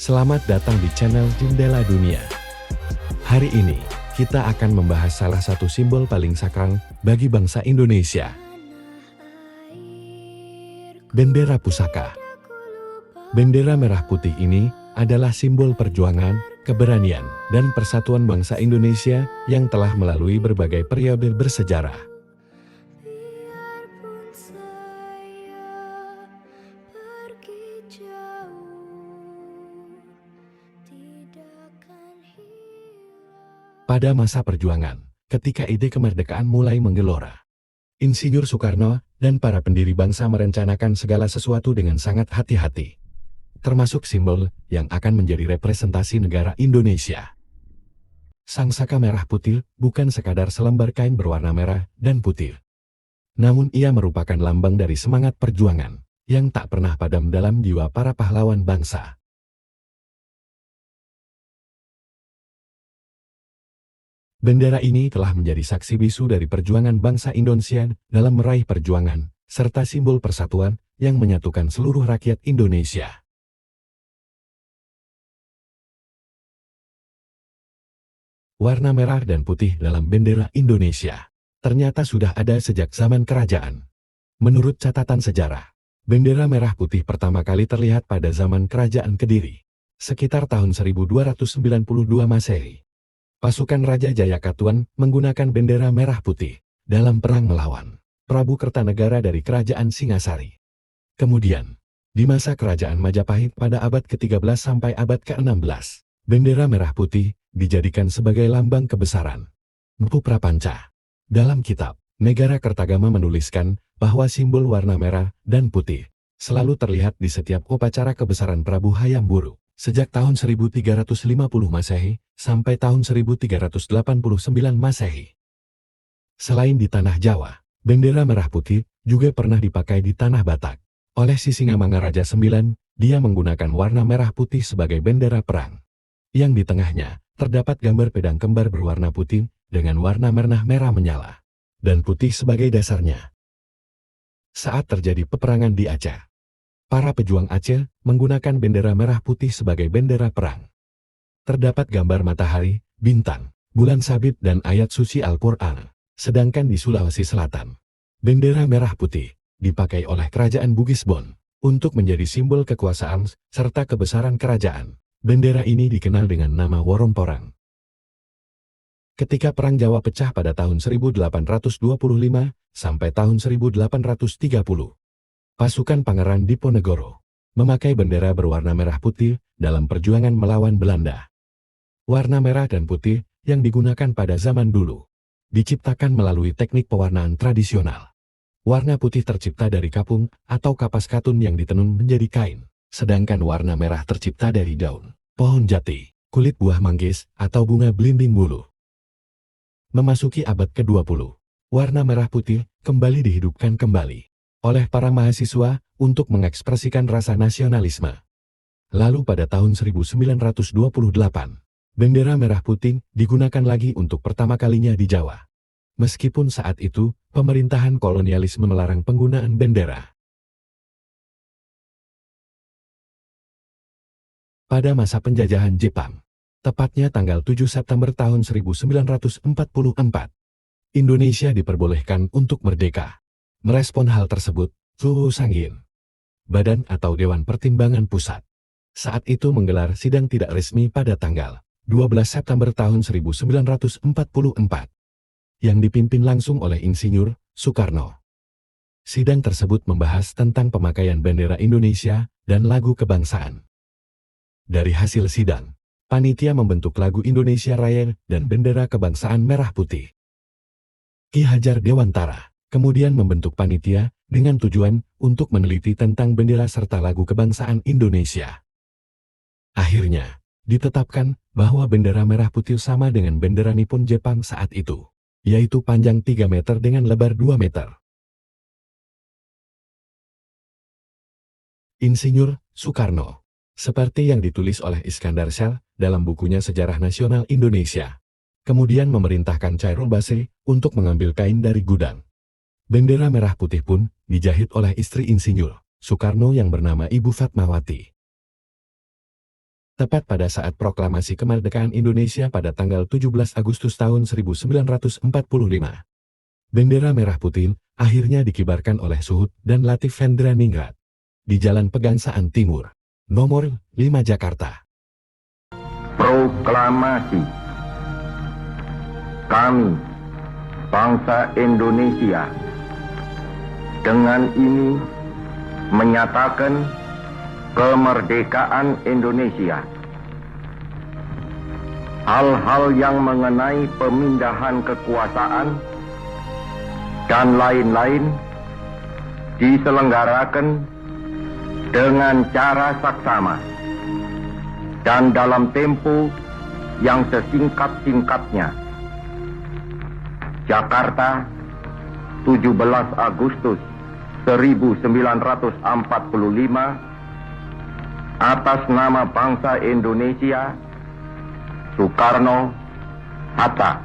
Selamat datang di channel Jendela Dunia. Hari ini, kita akan membahas salah satu simbol paling sakral bagi bangsa Indonesia. Bendera pusaka. Bendera merah putih ini adalah simbol perjuangan, keberanian, dan persatuan bangsa Indonesia yang telah melalui berbagai periode bersejarah. Pada masa perjuangan, ketika ide kemerdekaan mulai menggelora, Insinyur Soekarno dan para pendiri bangsa merencanakan segala sesuatu dengan sangat hati-hati, termasuk simbol yang akan menjadi representasi negara Indonesia. Sangsaka merah putih bukan sekadar selembar kain berwarna merah dan putih, namun ia merupakan lambang dari semangat perjuangan yang tak pernah padam dalam jiwa para pahlawan bangsa. Bendera ini telah menjadi saksi bisu dari perjuangan bangsa Indonesia dalam meraih perjuangan, serta simbol persatuan yang menyatukan seluruh rakyat Indonesia. Warna merah dan putih dalam bendera Indonesia ternyata sudah ada sejak zaman kerajaan. Menurut catatan sejarah, bendera merah putih pertama kali terlihat pada zaman Kerajaan Kediri, sekitar tahun 1292 Masehi. Pasukan Raja Jayakatuan menggunakan bendera merah putih dalam perang melawan Prabu Kertanegara dari Kerajaan Singasari. Kemudian, di masa Kerajaan Majapahit pada abad ke-13 sampai abad ke-16, bendera merah putih dijadikan sebagai lambang kebesaran. Mpu Prapanca. Dalam kitab Negara Kertagama menuliskan bahwa simbol warna merah dan putih selalu terlihat di setiap upacara kebesaran Prabu Hayam Wuruk sejak tahun 1350 Masehi sampai tahun 1389 Masehi. Selain di tanah Jawa, bendera merah putih juga pernah dipakai di tanah Batak. Oleh Sisingamangaraja IX, dia menggunakan warna merah putih sebagai bendera perang. Yang di tengahnya terdapat gambar pedang kembar berwarna putih dengan warna merah menyala dan putih sebagai dasarnya. Saat terjadi peperangan di Aceh, para pejuang Aceh menggunakan bendera merah putih sebagai bendera perang. Terdapat gambar matahari, bintang, bulan sabit dan ayat suci Al-Quran. Sedangkan di Sulawesi Selatan, bendera merah putih dipakai oleh Kerajaan Bugisbon untuk menjadi simbol kekuasaan serta kebesaran kerajaan. Bendera ini dikenal dengan nama Woromporang. Ketika Perang Jawa pecah pada tahun 1825 sampai tahun 1830, pasukan Pangeran Diponegoro memakai bendera berwarna merah putih dalam perjuangan melawan Belanda. Warna merah dan putih yang digunakan pada zaman dulu diciptakan melalui teknik pewarnaan tradisional. Warna putih tercipta dari kapung atau kapas katun yang ditenun menjadi kain, sedangkan warna merah tercipta dari daun, pohon jati, kulit buah manggis, atau bunga belimbing bulu. Memasuki abad ke-20, warna merah putih kembali dihidupkan kembali oleh para mahasiswa untuk mengekspresikan rasa nasionalisme. Lalu pada tahun 1928, bendera merah putih digunakan lagi untuk pertama kalinya di Jawa. Meskipun saat itu, pemerintahan kolonialisme melarang penggunaan bendera. Pada masa penjajahan Jepang, tepatnya tanggal 7 September tahun 1944, Indonesia diperbolehkan untuk merdeka. Merespon hal tersebut, Suhu Sanghin, Badan atau Dewan Pertimbangan Pusat, saat itu menggelar sidang tidak resmi pada tanggal 12 September tahun 1944, yang dipimpin langsung oleh Insinyur Soekarno. Sidang tersebut membahas tentang pemakaian bendera Indonesia dan lagu kebangsaan. Dari hasil sidang, panitia membentuk lagu Indonesia Raya dan bendera kebangsaan merah putih. Ki Hajar Dewantara kemudian membentuk panitia dengan tujuan untuk meneliti tentang bendera serta lagu kebangsaan Indonesia. Akhirnya, ditetapkan bahwa bendera merah putih sama dengan bendera Nippon Jepang saat itu, yaitu panjang 3 meter dengan lebar 2 meter. Insinyur Soekarno, seperti yang ditulis oleh Iskandar Shah dalam bukunya Sejarah Nasional Indonesia, kemudian memerintahkan Chairul Basri untuk mengambil kain dari gudang. Bendera merah putih pun dijahit oleh istri Insinyur Soekarno yang bernama Ibu Fatmawati. Tepat pada saat proklamasi kemerdekaan Indonesia pada tanggal 17 Agustus tahun 1945. Bendera merah putih akhirnya dikibarkan oleh Suhut dan Latif Hendraningrat di Jalan Pegangsaan Timur, nomor 5 Jakarta. Proklamasi. Kami, bangsa Indonesia, dengan ini menyatakan kemerdekaan Indonesia. Hal-hal yang mengenai pemindahan kekuasaan dan lain-lain diselenggarakan dengan cara saksama dan dalam tempo yang sesingkat-singkatnya. Jakarta, 17 Agustus 1945, atas nama bangsa Indonesia, Soekarno, Hatta.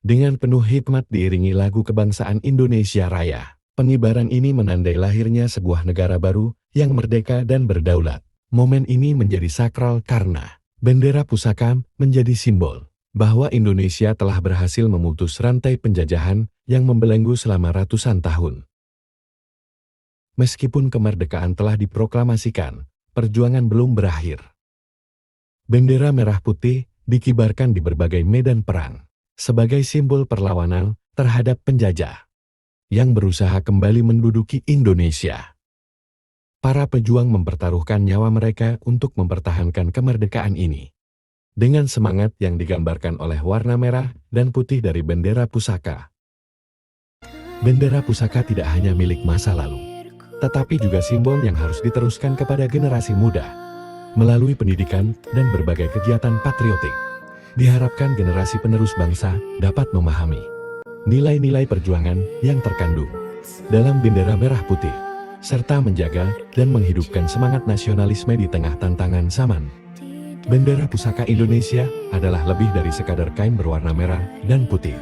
Dengan penuh hikmat diiringi lagu kebangsaan Indonesia Raya, pengibaran ini menandai lahirnya sebuah negara baru yang merdeka dan berdaulat. Momen ini menjadi sakral karena bendera pusaka menjadi simbol bahwa Indonesia telah berhasil memutus rantai penjajahan yang membelenggu selama ratusan tahun. Meskipun kemerdekaan telah diproklamasikan, perjuangan belum berakhir. Bendera merah putih dikibarkan di berbagai medan perang sebagai simbol perlawanan terhadap penjajah yang berusaha kembali menduduki Indonesia. Para pejuang mempertaruhkan nyawa mereka untuk mempertahankan kemerdekaan ini. Dengan semangat yang digambarkan oleh warna merah dan putih dari bendera pusaka. Bendera pusaka tidak hanya milik masa lalu, tetapi juga simbol yang harus diteruskan kepada generasi muda. Melalui pendidikan dan berbagai kegiatan patriotik, diharapkan generasi penerus bangsa dapat memahami nilai-nilai perjuangan yang terkandung dalam bendera merah putih, serta menjaga dan menghidupkan semangat nasionalisme di tengah tantangan zaman. Bendera pusaka Indonesia adalah lebih dari sekadar kain berwarna merah dan putih.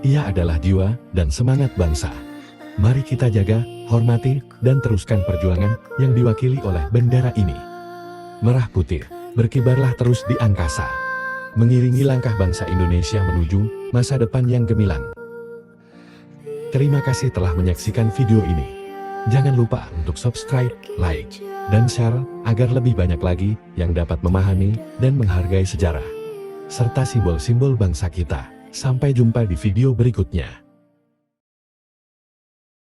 Ia adalah jiwa dan semangat bangsa. Mari kita jaga, hormati, dan teruskan perjuangan yang diwakili oleh bendera ini. Merah putih, berkibarlah terus di angkasa, mengiringi langkah bangsa Indonesia menuju masa depan yang gemilang. Terima kasih telah menyaksikan video ini. Jangan lupa untuk subscribe, like, dan share agar lebih banyak lagi yang dapat memahami dan menghargai sejarah serta simbol-simbol bangsa kita. Sampai jumpa di video berikutnya.